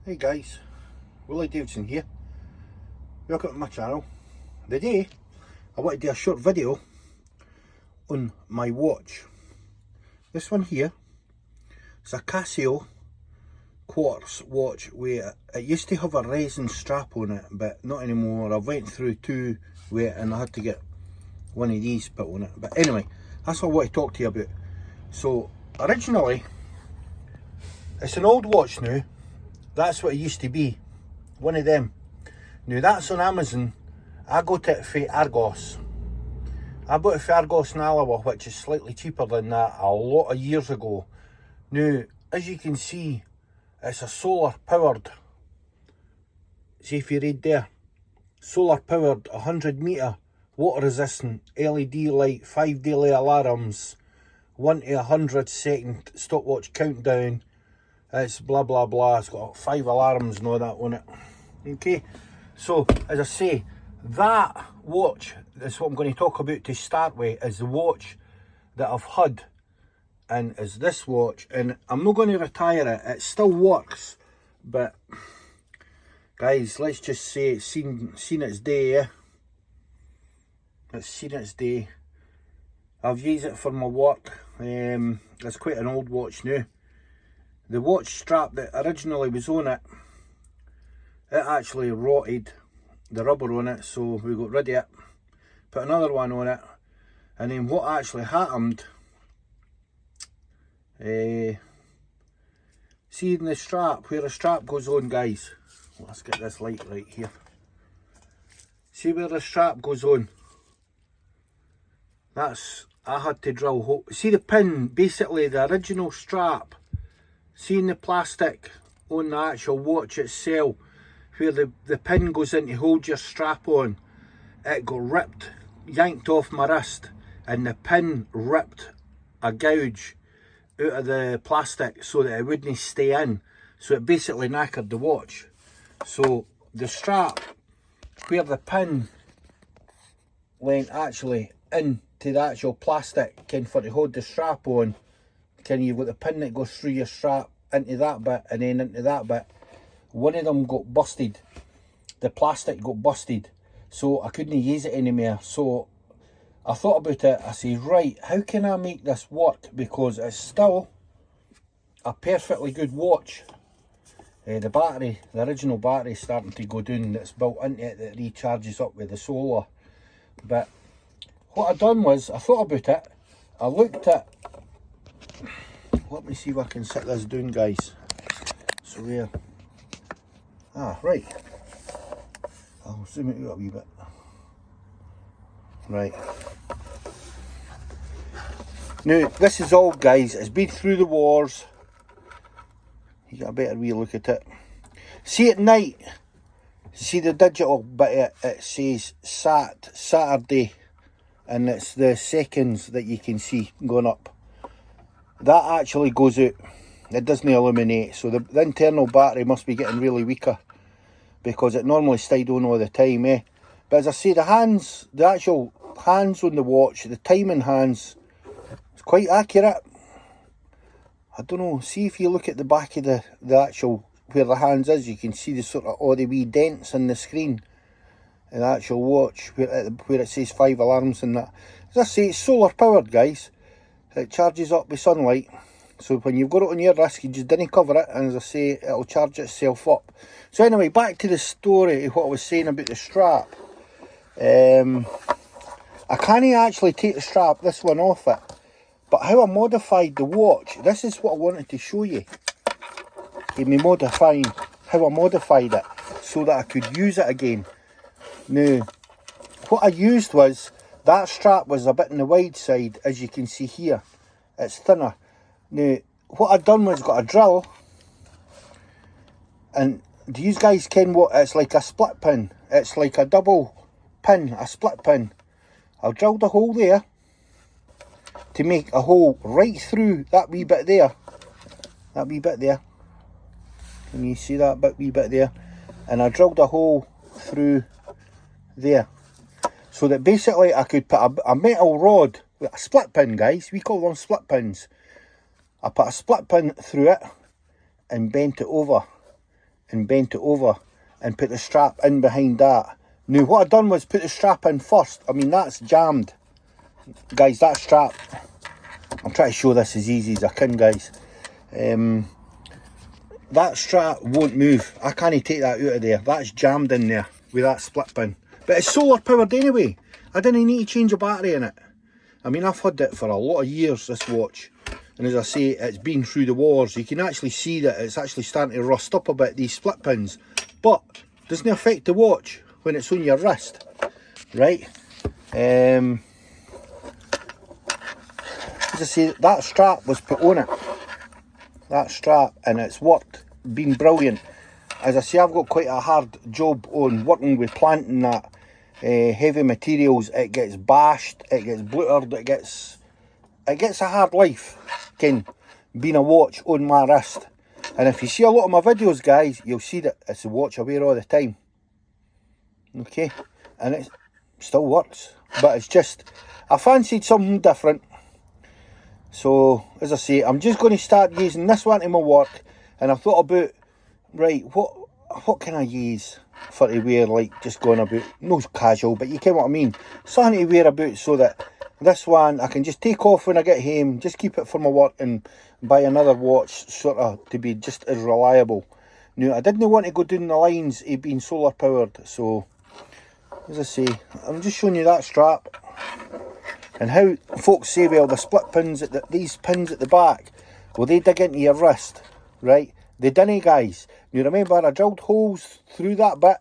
Hey guys, Willie Davidson here. Welcome to my channel. Today I want to do a short video on my watch. This one here is a Casio quartz watch where it used to have a resin strap on it, but not anymore. I went through two with it and I had to get one of these put on it. But anyway, that's what I want to talk to you about. So originally, it's an old watch now. That's what it used to be, one of them. Now that's on Amazon. I got it for Argos. I bought it for Argos in Alloa, which is slightly cheaper than that, a lot of years ago. Now, as you can see, it's a solar powered, see if you read there, solar powered 100 metre water resistant LED light, 5 daily alarms, 1 to 100 second stopwatch countdown. It's blah blah blah. It's got 5 alarms and all that on it. Okay, so as I say, that watch is what I'm going to talk about to start with. Is the watch that I've had, and is this watch, and I'm not going to retire it. It still works, but guys, let's just say it's seen its day. Yeah? It's seen its day. I've used it for my work. It's quite an old watch now. The watch strap that originally was on it, it actually rotted, the rubber on it, so we got rid of it, put another one on it, and then what actually happened, see in the strap, where the strap goes on, guys, let's get this light right here, see where the strap goes on, that's, I had to drill hole, see the pin, basically the original strap, seeing the plastic on the actual watch itself, where the pin goes in to hold your strap on, it got ripped, yanked off my wrist, and the pin ripped a gouge out of the plastic so that it wouldn't stay in. So it basically knackered the watch. So the strap, where the pin went actually into the actual plastic, for to hold the strap on, you've got the pin that goes through your strap into that bit and then into that bit. One of them got busted. The plastic got busted. So I couldn't use it anymore. So I thought about it. I said, right, how can I make this work? Because it's still a perfectly good watch. The battery, the original battery is starting to go down. That's built into it that recharges up with the solar. But what I done was, I thought about it. I looked at, let me see if I can set this down, guys. So where? Right. I'll zoom it out a wee bit. Right. Now, this is old, guys. It's been through the wars. You got a better wee look at it. See at night, see the digital bit, it says Saturday, and it's the seconds that you can see going up. That actually goes out. It doesn't illuminate, so the internal battery must be getting really weaker, because it normally stayed on all the time, eh? But as I say, the hands, the actual hands on the watch, the timing hands, it's quite accurate. I don't know, see if you look at the back of the actual, where the hands is, you can see the sort of all the wee dents in the screen in the actual watch, where it says 5 alarms and that. As I say, it's solar powered, guys. It charges up with sunlight, so when you've got it on your wrist, you just didn't cover it, and as I say, it'll charge itself up. So anyway, back to the story of what I was saying about the strap. I can't actually take the strap, this one, off it, but how I modified the watch, this is what I wanted to show you. Me modifying, how I modified it so that I could use it again. Now, what I used was, that strap was a bit on the wide side, as you can see here. It's thinner. Now, what I've done was got a drill. And do you guys ken what? It's like a split pin. It's like a double pin, a split pin. I've drilled a hole there to make a hole right through that wee bit there. That wee bit there. Can you see that wee bit there? And I drilled a hole through there, so that basically I could put a metal rod with a split pin, guys. We call them split pins. I put a split pin through it and bent it over and bent it over and put the strap in behind that. Now what I done was put the strap in first. I mean, that's jammed. Guys, that strap, I'm trying to show this as easy as I can, guys. That strap won't move. I can't take that out of there. That's jammed in there with that split pin. But it's solar powered anyway. I didn't need to change a battery in it. I mean, I've had it for a lot of years, this watch. And as I say, it's been through the wars. You can actually see that it's actually starting to rust up a bit, these split pins. But doesn't affect the watch when it's on your wrist, right? As I say, that strap was put on it. That strap, and it's worked, been brilliant. As I say, I've got quite a hard job on working with planting that heavy materials. It gets bashed, it gets bluttered, it gets a hard life, Ken, being a watch on my wrist. And if you see a lot of my videos, guys, you'll see that it's a watch I wear all the time. Okay, and it still works, but it's just, I fancied something different. So, as I say, I'm just going to start using this one in my work. And I thought about, right, what can I use for to wear, like, just going about, no casual, but you get what I mean. Something to wear about so that this one I can just take off when I get home, just keep it for my work and buy another watch, sort of, to be just as reliable. Now, I didn't want to go down the lines of being solar powered, so, as I say, I'm just showing you that strap. And how folks say, well, the split pins, these pins at the back, well, they dig into your wrist, right? They didn't, guys. You remember, I drilled holes through that bit,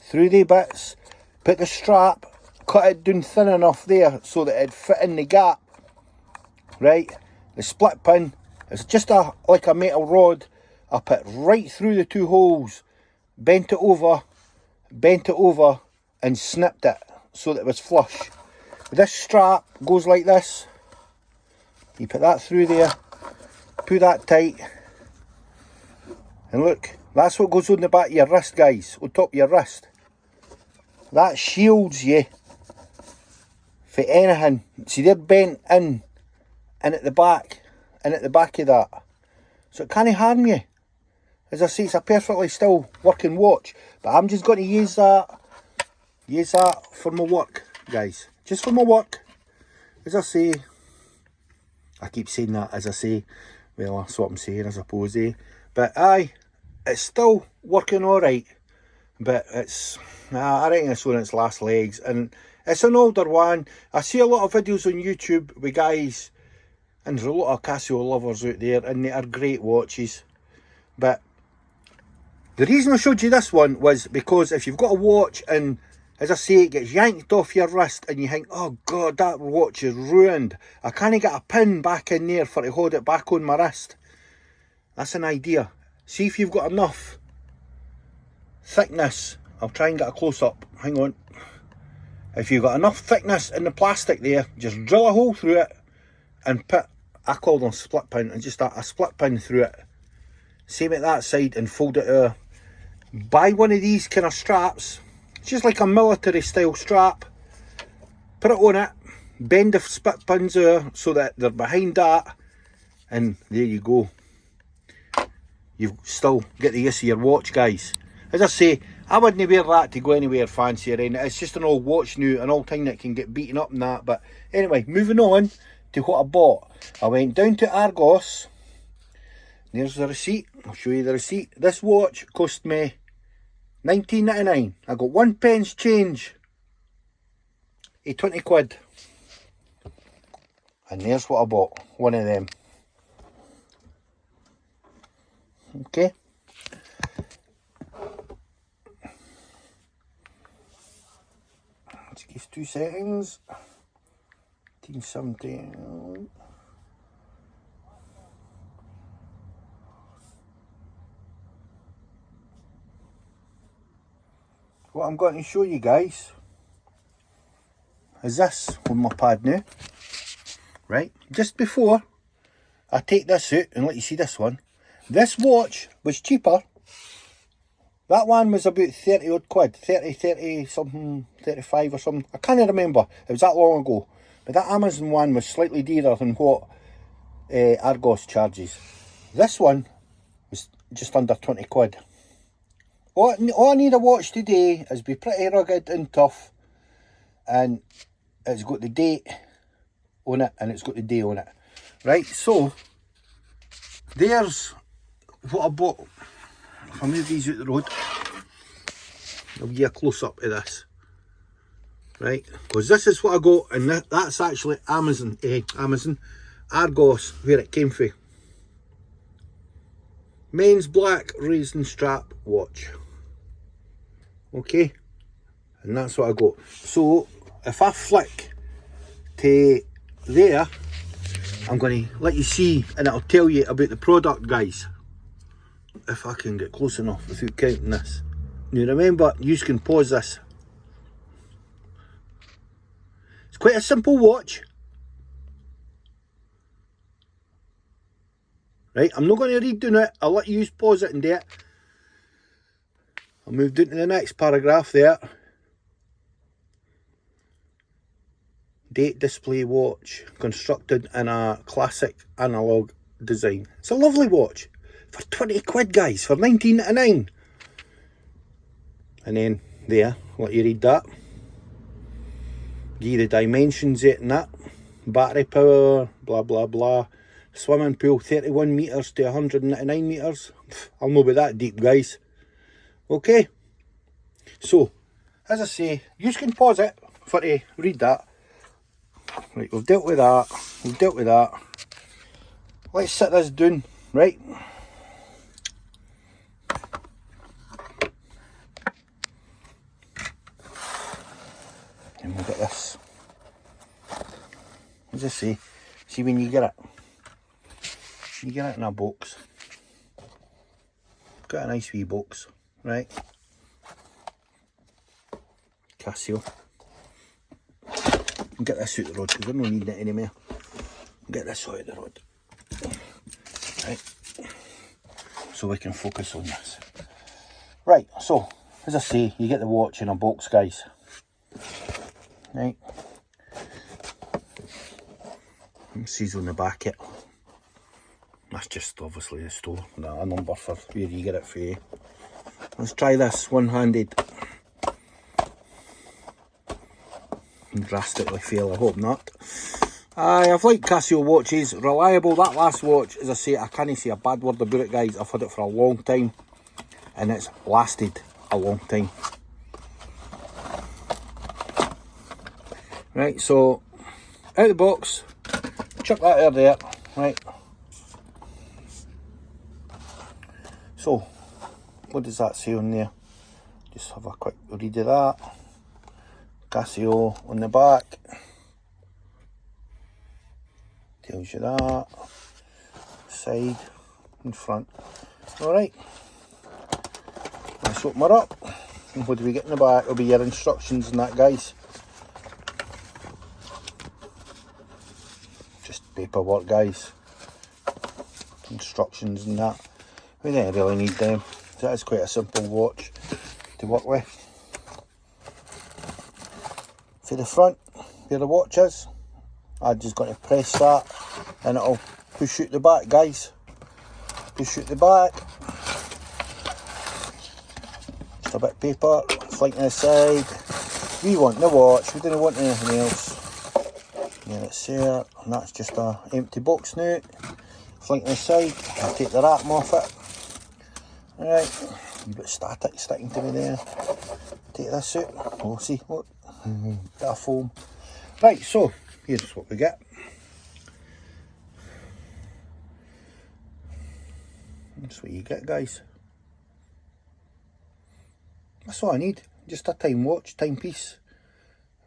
through the bits, put the strap, cut it down thin enough there so that it'd fit in the gap, right? The split pin, it's just like a metal rod. I put right through the two holes, bent it over, and snipped it so that it was flush. This strap goes like this. You put that through there, pull that tight, and look, that's what goes on the back of your wrist, guys, on top of your wrist. That shields you for anything. See, they're bent in and at the back of that, so it can't harm you. As I say, it's a perfectly still working watch, but I'm just going to use that for my work, guys. Just for my work. As I say, I keep saying that, as I say, well, that's what I'm saying, I suppose, eh? But aye, it's still working alright, but it's, I reckon it's on its last legs, and it's an older one. I see a lot of videos on YouTube with guys, and there's a lot of Casio lovers out there, and they are great watches, but the reason I showed you this one was because if you've got a watch and, as I say, it gets yanked off your wrist and you think, oh God, that watch is ruined. I can't get a pin back in there for to hold it back on my wrist. That's an idea. See if you've got enough thickness. I'll try and get a close-up. Hang on. If you've got enough thickness in the plastic there, just drill a hole through it and put, I call them split pin, and just a split pin through it. Same at that side and fold it out. Buy one of these kind of straps. It's just like a military style strap. Put it on it, bend the split pins out so that they're behind that, and there you go. You've still get the use of your watch, guys. As I say, I wouldn't wear that to go anywhere fancy or anything. It's just an old watch now, an old thing that can get beaten up and that. But anyway, moving on to what I bought. I went down to Argos. There's the receipt. I'll show you the receipt. This watch cost me £19.99. I got 1 pence change of 20 quid. And there's what I bought. One of them. Okay. Let's give 2 seconds. 1917. What I'm going to show you guys is this on my pad now. Right, just before I take this out and let you see this one, this watch was cheaper. That one was about 30 odd quid, 30 something, 35 or something. I can't remember, it was that long ago. But that Amazon one was slightly dearer than what Argos charges. This one was just under 20 quid. All I need a watch today is be pretty rugged and tough, and it's got the date on it and it's got the day on it. Right, so there's what I bought. If I move these out the road, I'll give you a close up of this. Right, because this is what I got, and that's actually Amazon, Argos, where it came from. Men's black raisin strap watch. Okay, and that's what I got. So if I flick to there, I'm going to let you see, and it'll tell you about the product, guys. If I can get close enough without counting this. Now remember, you can pause this. It's quite a simple watch. Right, I'm not going to read down it. I'll let you pause it and do it. I'll move down to the next paragraph there. Date display watch, constructed in a classic analog design. It's a lovely watch. For 20 quid, guys, for 19.99. And then there, I'll let you read that. Give you the dimensions it and that. Battery power, blah blah blah. Swimming pool 31 metres to 199 metres. I'll not be that deep, guys. Okay. So, as I say, you can pause it for to read that. Right, we've dealt with that. We've dealt with that. Let's sit this down, right? And we'll get this. As I say, see when you get it. You get it in a box. Got a nice wee box, right? Casio. Get this out the road because we're not needing it anymore. Get this out of the road. Right. So we can focus on this. Right, so as I say, you get the watch in a box, guys. Right. It says on the back it. That's just obviously the store. A number for where you get it for. Let's try this one-handed. Drastically fail, I hope not. I've liked Casio watches, reliable. That last watch, as I say, I can't say a bad word about it, guys. I've had it for a long time and it's lasted a long time. Right, so out of the box, chuck that out there, right. So what does that say on there? Just have a quick read of that. Casio on the back, tells you that, side and front. Alright, let's open her up, and what do we get in the back? Will be your instructions and that, guys. Just paperwork, guys, instructions and that. We don't really need them. That is quite a simple watch to work with. For the front, where the watch is, I'm just going to press that and it'll push out the back, guys. Push out the back. Just a bit of paper, flick to the side. We want the watch, we don't want anything else. There it's there, and that's just an empty box now. Flick to the side, I'll take the wrap off it. Alright, a bit static sticking to me there. Take this out, we'll see what. Bit of foam. Right, so here's what we get. That's what you get, guys. That's all I need. Just a time watch, timepiece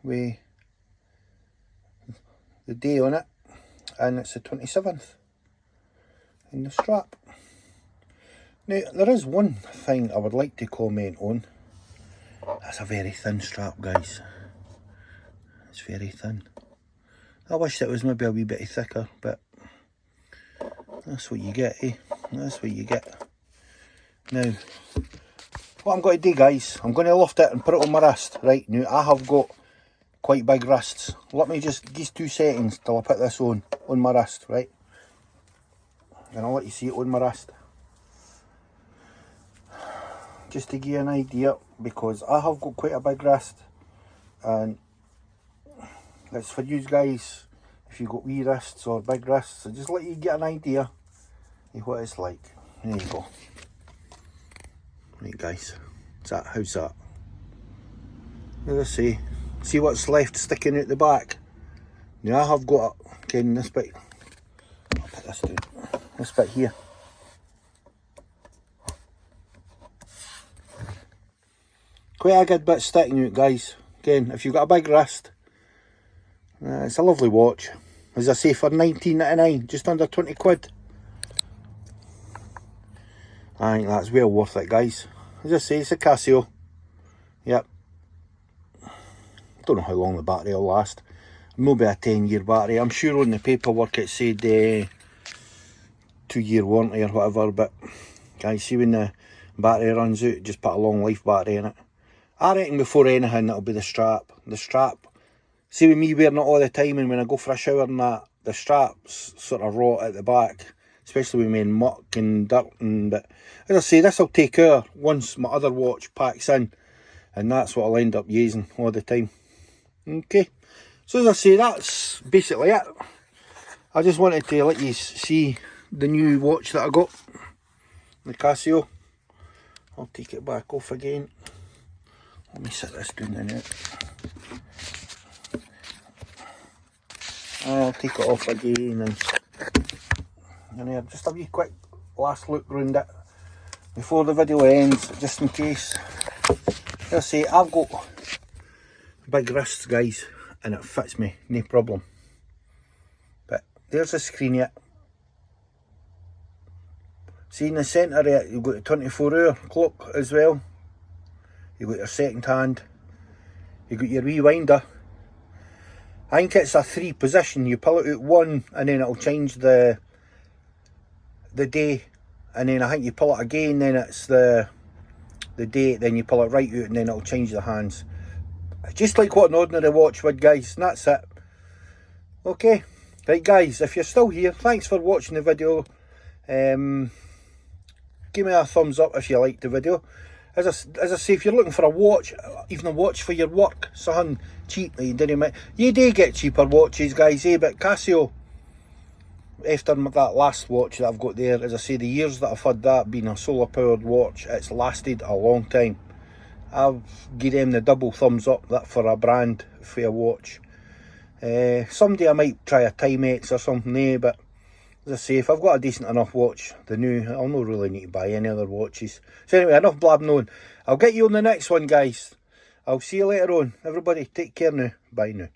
with the day on it, and it's the 27th in the strap. Now there is one thing I would like to comment on. That's a very thin strap, guys. It's very thin. I wish it was maybe a wee bit thicker, but that's what you get, eh? That's what you get. Now, what I'm going to do, guys, I'm going to lift it and put it on my wrist. Right, now I have got quite big wrists. Let me just, these 2 seconds till I put this on my wrist, right? And I'll let you see it on my wrist. just to give you an idea, because I have got quite a big wrist, and it's for you guys if you've got wee wrists or big wrists, so just let you get an idea of what it's like. There you go. Right guys, how's that? As I say, see what's left sticking out the back? Now I have got, again, this bit, I'll put this down, this bit here. Quite a good bit sticking out, guys. Again, if you've got a big wrist, it's a lovely watch. As I say, for £19.99, just under 20 quid. I think that's well worth it, guys. As I say, it's a Casio. Yep. Don't know how long the battery will last. Maybe a 10-year battery. I'm sure on the paperwork it said 2-year warranty or whatever, but guys, see when the battery runs out, just put a long life battery in it. I reckon before anything it'll be the strap. The strap, see with me wearing it all the time, and when I go for a shower and that, the straps sort of rot at the back, especially with me in muck and dirt. But as I say, this will take care once my other watch packs in, and that's what I'll end up using all the time. Okay, so as I say, that's basically it. I just wanted to let you see the new watch that I got, the Casio. I'll take it back off again. Let me set this down now. I'll take it off again, and here, just a wee quick last look round it before the video ends, just in case. As I say, I've got big wrists, guys, and it fits me, no problem. But there's the screen yet. See in the centre of it, you've got a 24-hour clock as well. You've got your second hand. You've got your rewinder. I think it's a 3 position. You pull it out one, and then it'll change the day. And then I think you pull it again, then it's the date. Then you pull it right out, and then it'll change the hands. Just like what an ordinary watch would, guys. And that's it. Okay. Right, guys, if you're still here, thanks for watching the video. Give me a thumbs up if you liked the video. As I say, if you're looking for a watch, even a watch for your work, something cheap that you didn't make, you do get cheaper watches, guys, but Casio, after that last watch that I've got there, as I say, the years that I've had that being a solar powered watch, it's lasted a long time. I'll give them the double thumbs up that for a brand for a watch. Someday I might try a Timex or something, but as I say, if I've got a decent enough watch, the new, I'll not really need to buy any other watches. So anyway, enough blabbing on. I'll get you on the next one, guys. I'll see you later on. Everybody, take care now. Bye now.